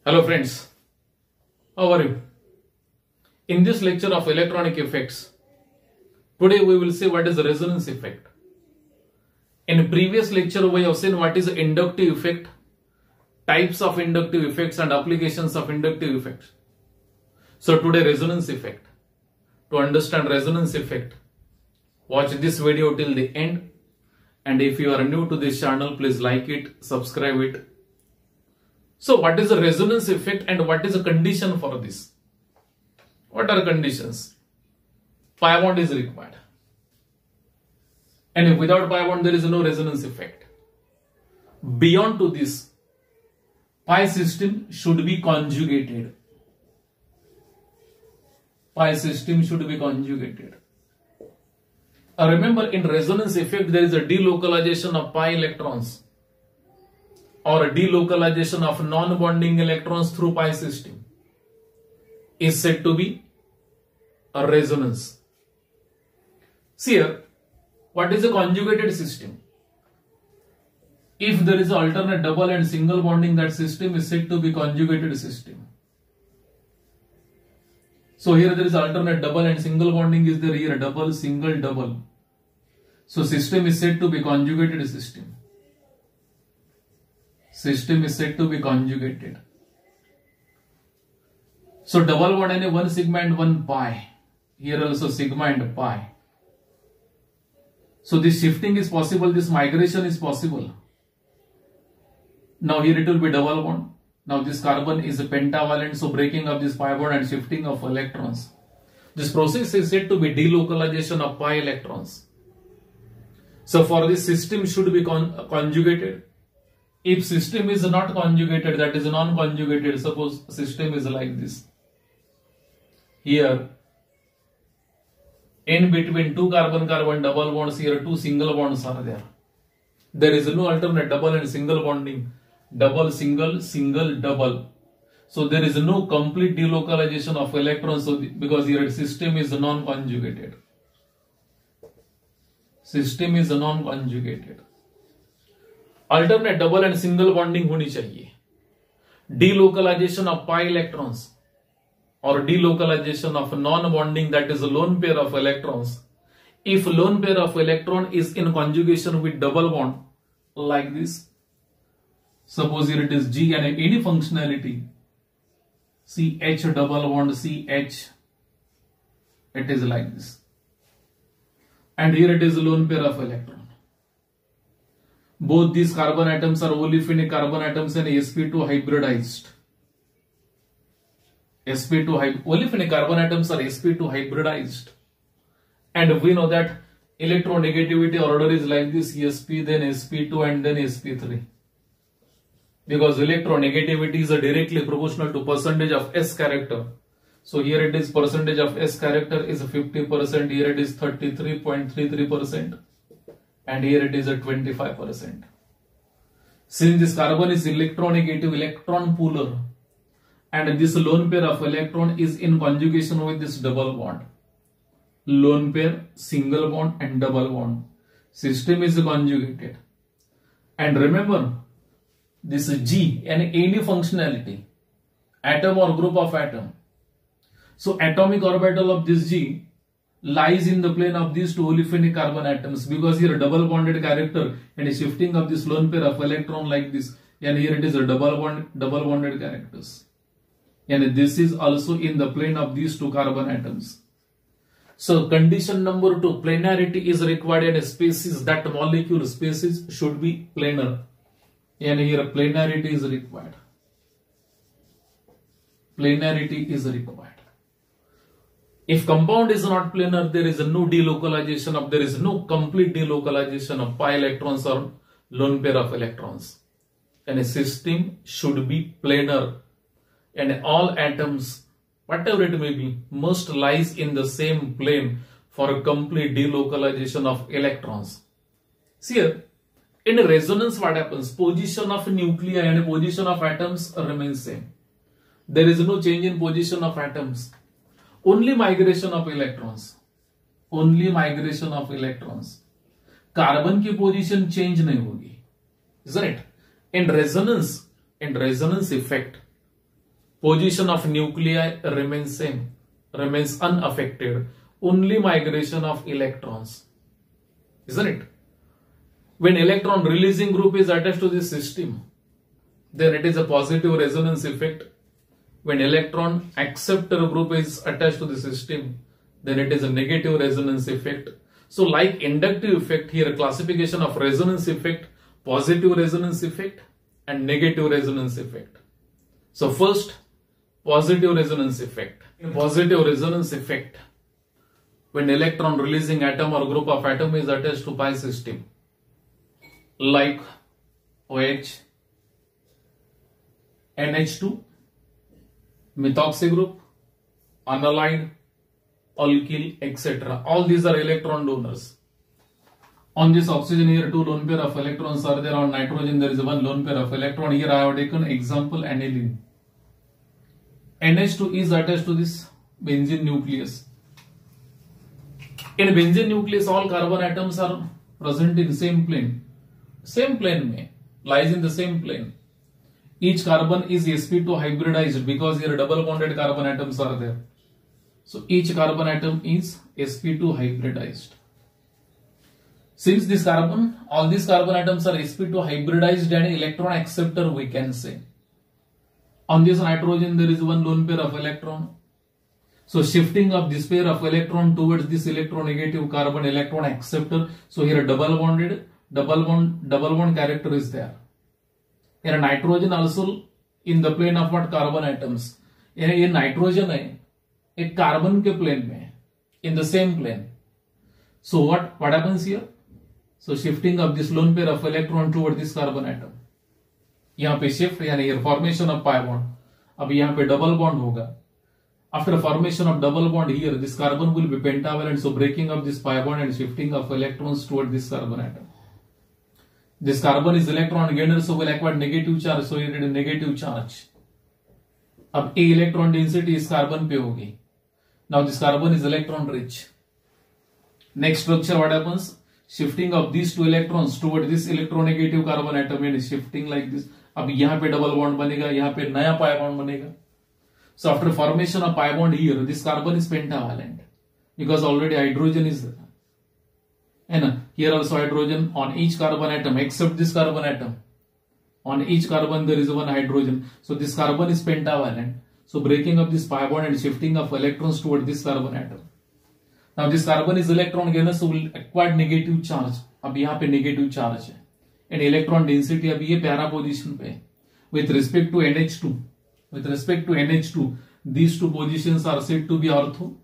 Hello friends, how are you? In this lecture of electronic effects, today we will see what is the resonance effect. In previous lecture we have seen what is the inductive effect, types of inductive effects and applications of inductive effects. So today resonance effect. To understand resonance effect, watch this video till the end, and if you are new to this channel, please like it, subscribe it. So what is the resonance effect and what is the condition for this? What are conditions? Pi bond is required. And without pi bond there is no resonance effect. Beyond to this, pi system should be conjugated. Pi system should be conjugated. Remember, in resonance effect there is a delocalization of pi electrons or a delocalization of non-bonding electrons through pi system is said to be a resonance. See here, what is a conjugated system? If there is an alternate double and single bonding, that system is said to be conjugated system. So here there is alternate double and single bonding is there, here double, single, double. So system is said to be conjugated system. System is said to be conjugated. So double bond and one sigma and one pi. Here also sigma and pi. So this shifting is possible, this migration is possible. Now here it will be double bond. Now this carbon is a pentavalent, so breaking of this pi bond and shifting of electrons. This process is said to be delocalization of pi electrons. So for this system should be conjugated. If system is not conjugated, that is non-conjugated, suppose system is like this. Here, in between two carbon-carbon double bonds, here two single bonds are there. There is no alternate double and single bonding. Double, single, single, double. So there is no complete delocalization of electrons, so because here system is non-conjugated. System is non-conjugated. Alternate double and single bonding होनी चाहिए. Delocalization of pi electrons or delocalization of non-bonding, that is a lone pair of electrons. If lone pair of electron is in conjugation with double bond like this, suppose here it is G and any functionality, CH double bond CH, it is like this. And here it is a lone pair of electron. Both these carbon atoms are olefinic carbon atoms and sp2 hybridized. Olefinic carbon atoms are sp2 hybridized. And we know that electronegativity order is like this, sp, then sp2 and then sp3. Because electronegativity is directly proportional to percentage of S character. So here it is percentage of S character is 50%, here it is 33.33%. And here it is at 25%. Since this carbon is electronegative, electron pooler, and this lone pair of electron is in conjugation with this double bond. Lone pair, single bond and double bond. System is conjugated. And remember, this G and any functionality, atom or group of atom. So atomic orbital of this G lies in the plane of these two olefinic carbon atoms, because here a double bonded character and a shifting of this lone pair of electron like this, and here it is a double bonded characters, and this is also in the plane of these two carbon atoms. So condition number 2, planarity is required, and species, that molecule species should be planar, and here planarity is required. Planarity is required. If compound is not planar, there is no delocalization of, there is no complete delocalization of pi electrons or lone pair of electrons. And a system should be planar. And all atoms, whatever it may be, must lies in the same plane for a complete delocalization of electrons. See here, in resonance what happens? Position of nuclei and position of atoms remains same. There is no change in position of atoms. Only migration of electrons. Only migration of electrons. Carbon की position change नहीं होगी, isn't it? In resonance effect, Position of nuclei remains same, remains unaffected. Only migration of electrons, isn't it? When electron releasing group is attached to this system, then it is a positive resonance effect. When electron acceptor group is attached to the system, then it is a negative resonance effect. So like inductive effect, here classification of resonance effect, positive resonance effect and negative resonance effect. So first, positive resonance effect. In positive resonance effect, when electron releasing atom or group of atom is attached to pi system, like OH, NH2, methoxy group, analyde, alkyl, etc. All these are electron donors. On this oxygen here, 2 lone pair of electrons are there. On nitrogen there is 1 lone pair of electron. Here I have taken example aniline. NH2 is attached to this benzene nucleus. In benzene nucleus, all carbon atoms are present in same plane. Same plane mein, lies in the same plane. Each carbon is sp2 hybridized because here double bonded carbon atoms are there. So each carbon atom is sp2 hybridized. Since this carbon, all these carbon atoms are sp2 hybridized and electron acceptor, we can say. On this nitrogen there is 1 lone pair of electron. So shifting of this pair of electron towards this electronegative carbon electron acceptor. So here double bond character is there. Here nitrogen also in the plane of what carbon atoms. In nitrogen है एक carbon के plane में, in the same plane. So what happens here? So shifting of this lone pair of electron toward this carbon atom. यहाँ पे shift यानी here formation of pi bond. अब यहाँ पे double bond होगा. After formation of double bond here, this carbon will be pentavalent. So breaking of this pi bond and shifting of electrons toward this carbon atom. This carbon is electron gainer, so will acquire negative charge. So here it is negative charge. अब A electron density इस carbon पे होगी. Now this carbon is electron rich. Next structure, what happens? Shifting of these 2 electrons toward this electronegative carbon atom and shifting like this. अब यहाँ पे double bond बनेगा, यहाँ पे नया pi bond बनेगा. So after formation of pi bond here, this carbon is pentavalent because already hydrogen is there. And here also hydrogen on each carbon atom except this carbon atom. On each carbon there is 1 hydrogen. So this carbon is pentavalent. So breaking of this pi bond and shifting of electrons toward this carbon atom. Now this carbon is electron gainer, so will acquire negative charge. अब यहाँ पे negative charge है. And electron density अभी ये para position पे है. With respect to NH2. With respect to NH2, these 2 positions are said to be ortho.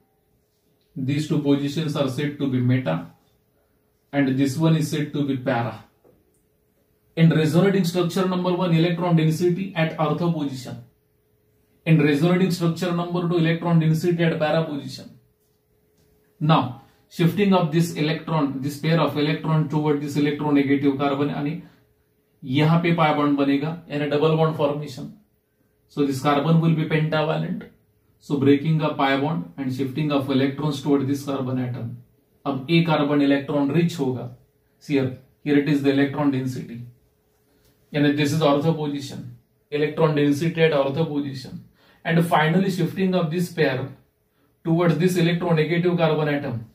These 2 positions are said to be meta. And this one is said to be para. In resonating structure number 1, electron density at ortho position. In resonating structure number 2, electron density at para position. Now, shifting of this electron, this pair of electron toward this electronegative carbon, यानी यहाँ पे pi bond बनेगा, यानी double bond formation. So this carbon will be pentavalent. So breaking a pi bond and shifting of electrons toward this carbon atom. अब A carbon electron rich होगा. See here it is the electron density. And this is ortho position. Electron density at ortho position. And finally shifting of this pair towards this electronegative carbon atom.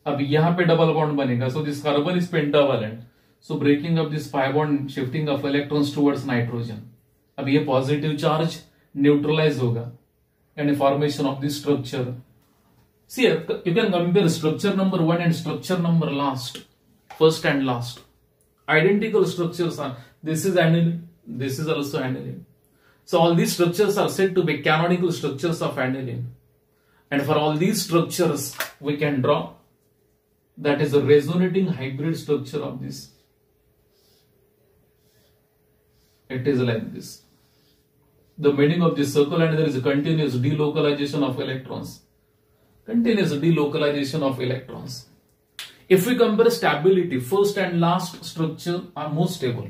अब यहाँ पे double bond बनेगा. So this carbon is pentavalent. So breaking of this pi bond, shifting of electrons towards nitrogen. अब ये positive charge neutralize होगा. And formation of this structure. See here, you can compare structure number 1 and structure number last. First and last. Identical structures are, this is aniline, this is also aniline. So all these structures are said to be canonical structures of aniline. And for all these structures, we can draw that is a resonating hybrid structure of this. It is like this. The meaning of this circle, and there is a continuous delocalization of electrons. Continuous delocalization of electrons. If we compare stability, first and last structure are more stable.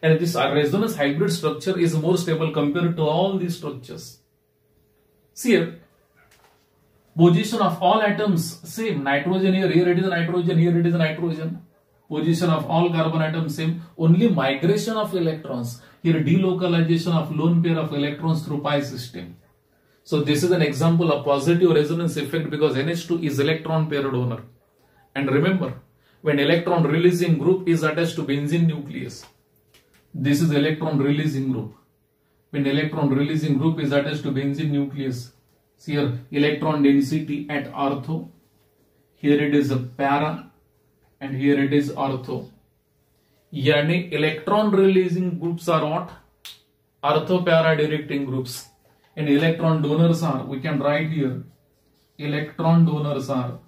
And this resonance hybrid structure is more stable compared to all these structures. See here, position of all atoms same. Nitrogen here it is a nitrogen, here it is a nitrogen. Position of all carbon atoms same. Only migration of electrons. Here delocalization of lone pair of electrons through pi system. So this is an example of positive resonance effect because NH2 is electron pair donor. And remember, when electron releasing group is attached to benzene nucleus, this is electron releasing group. When electron releasing group is attached to benzene nucleus, see here electron density at ortho, here it is a para and here it is ortho. Yani electron releasing groups are what? Ortho para directing groups. And electron donors are, we can write here, electron donors are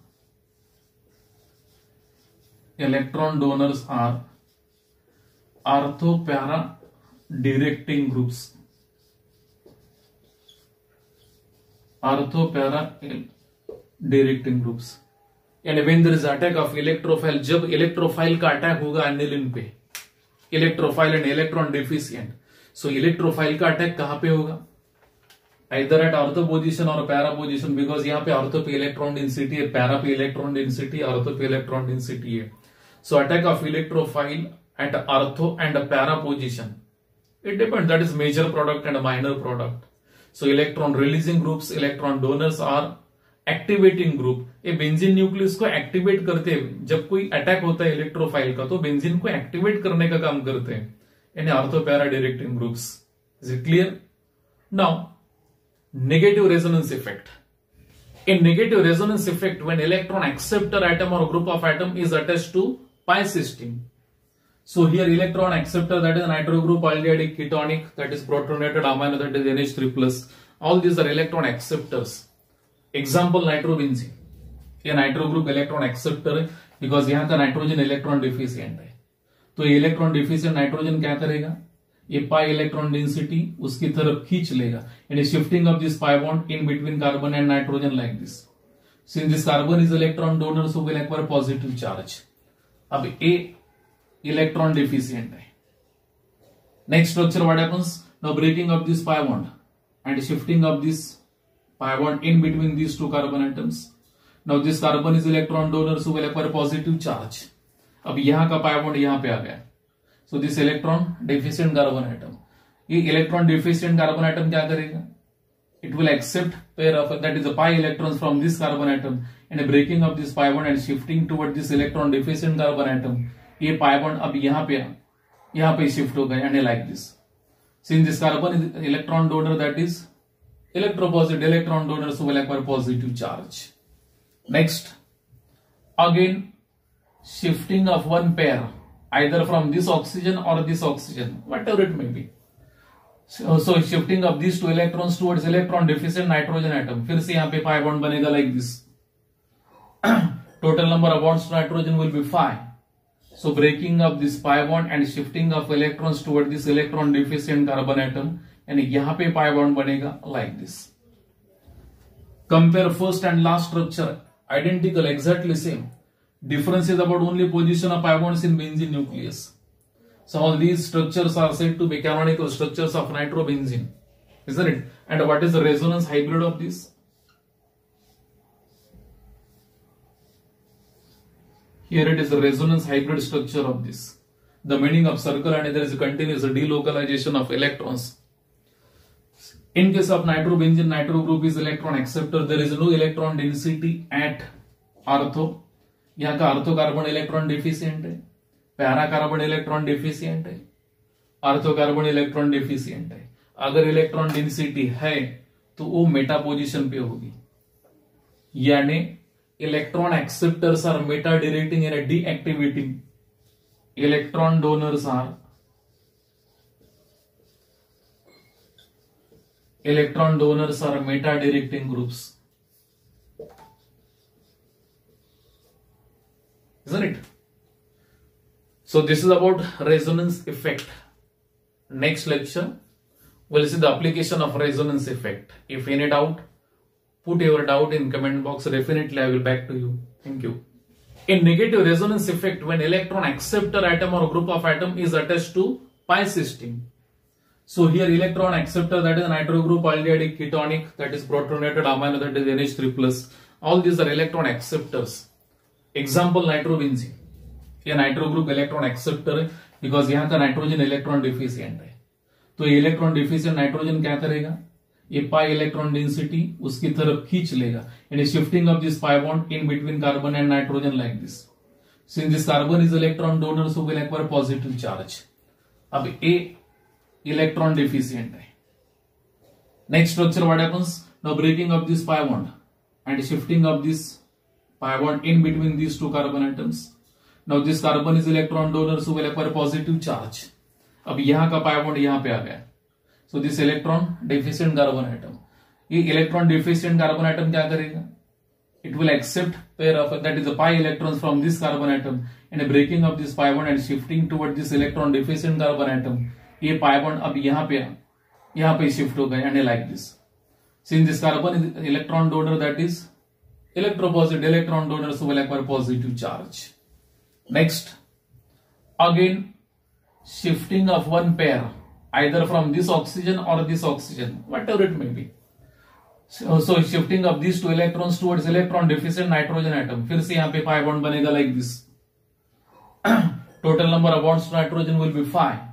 ortho para directing groups. Ortho para directing groups. And when there is attack of electrophile, जब electrophile का attack होगा aniline पे, electrophile and electron deficient. So electrophile का attack कहाँ पे होगा? Either at ortho position or para position, because यहाँ पे ortho पे electron density है, para पे electron density, ortho पे electron density है. So attack of electrophile at ortho and para position, it depends. That is major product and minor product. So electron releasing groups, electron donors are activating group. ये benzene nucleus को activate करते हैं. जब कोई attack होता है electrophile का तो बेंजीन को एक्टिवेट करने का काम करते हैं, यानी ortho para directing groups. Is it clear? Now negative resonance effect. In negative resonance effect, when electron acceptor atom or group of atom is attached to pi system. So here electron acceptor, that is nitro group, aldehydic, ketonic, that is protonated amino, that is NH3+. All these are electron acceptors. Example nitrobenzene. ये nitro group electron acceptor है because यहाँ का nitrogen electron deficient है. तो electron deficient nitrogen क्या करेगा? ये pi electron density उसकी तरफ खींच लेगा, यानी shifting of this pi bond in between carbon and nitrogen like this. Since this carbon is electron donor so will acquire positive charge. अब ए इलेक्ट्रॉन डिफिशिएंट है. Next structure what happens? Now breaking of this pi bond and shifting of this pi bond in between these two carbon atoms. Now this carbon is electron donor so will acquire positive charge. अब यहाँ का pi bond यहाँ पे आ गया. So this electron deficient carbon atom, ये electron deficient carbon atom क्या करेगा? It will accept pair of, that is the pi electrons from this carbon atom and breaking of this pi bond and shifting toward this electron deficient carbon atom. ये pi bond अब यहाँ पे shift होगा, यानी like this. Since this carbon is electron donor, that is electropositive electron donor, so will acquire positive charge. Next, again shifting of one pair either from this oxygen or this oxygen, whatever it may be. So shifting of these two electrons towards electron deficient nitrogen atom. फिर से यहाँ पे pi bond बनेगा like this. Total number of bonds to nitrogen will be 5. So breaking of this pi bond and shifting of electrons toward this electron deficient carbon atom, यानी यहाँ पे pi bond बनेगा like this. Compare first and last structure, identical, exactly same. Difference is about only position of pi bonds in benzene nucleus. So all these structures are said to be canonical structures of nitrobenzene, isn't it? And what is the resonance hybrid of this? Here it is the resonance hybrid structure of this. The meaning of circle, and there is a continuous delocalization of electrons. In case of nitrobenzene, nitro group is electron acceptor. There is no electron density at ortho. यहाँ का ortho carbon electron deficient है, para carbon electron deficient है, ortho carbon electron deficient है. अगर electron density है तो वो Meta position पे होगी, यानी electron acceptors are meta directing and deactivating. Electron donors are meta directing groups, isn't it? So this is about resonance effect. Next lecture we'll see the application of resonance effect. If any doubt, put your doubt in comment box. Definitely I will back to you. Thank you. In negative resonance effect, when electron acceptor atom or group of atom is attached to pi system. So here electron acceptor, that is nitro group, aldehydic, ketonic, that is protonated amino, that is NH3+. All these are electron acceptors. Example nitrobenzene. ये nitro group electron acceptor है because यहां का nitrogen electron deficient है। तो ये electron deficient nitrogen क्या करेगा, ये पाई इलेक्ट्रॉन डेंसिटी उसकी तरफ खींच लेगा यानी shifting of this pi bond in between carbon and nitrogen like this. Since this carbon is electron donor so will acquire positive charge. अब ए इलेक्ट्रॉन डिफिशियंट है। Next structure what happens, now breaking of this pi bond and shifting of this pi bond in between these two carbon atoms. Now this carbon is electron donor so will acquire positive charge. अब यहां का pi bond यहां पे आ गया, so this electron deficient carbon atom, ये electron deficient carbon atom क्या करेगा, it will accept pair of that is the pi electrons from this carbon atom and a breaking of this pi bond and shifting toward this electron deficient carbon atom. ये pi bond अब यहां पे shift होगा यानी like this. Since this carbon is electron donor, that is electropositive electron donor, so will acquire positive charge. Next, again shifting of one pair either from this oxygen or this oxygen, whatever it may be. So shifting of these two electrons towards electron deficient nitrogen atom. फिर से यहाँ पे pi bond बनेगा like this. Total number of bonds to nitrogen will be 5.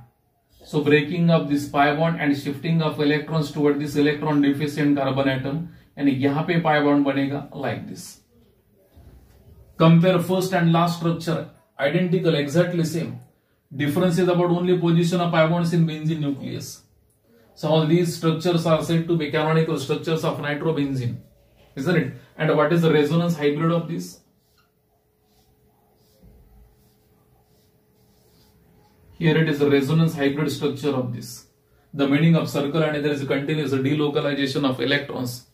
So breaking of this pi bond and shifting of electrons toward this electron deficient carbon atom यानी यहाँ पे pi bond बनेगा like this. Compare first and last structure, identical, exactly same. Difference is about only position of pi bonds in benzene nucleus. So all these structures are said to be canonical structures of nitrobenzene, isn't it? And what is the resonance hybrid of this? Here it is a resonance hybrid structure of this. The meaning of circle and there is a continuous delocalization of electrons.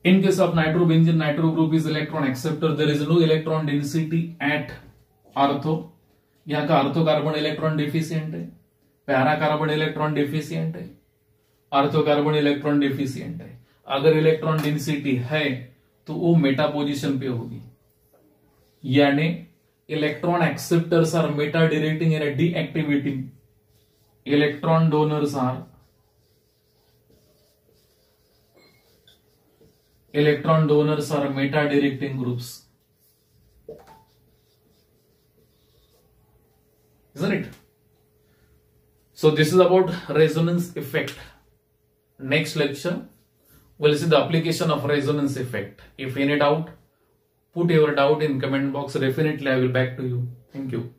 In case of nitrobenzene, nitro group is electron acceptor. There is no electron density at ortho. यहाँ का ortho carbon electron deficient है, para carbon electron deficient है, ortho carbon electron deficient है. अगर electron density है तो वो Meta position पे होगी, यानी electron acceptors are meta directing and deactivating. Electron donors are meta directing groups, isn't it? So this is about resonance effect. Next lecture we'll see the application of resonance effect. If any doubt, put your doubt in comment box. Definitely I will back to you. Thank you.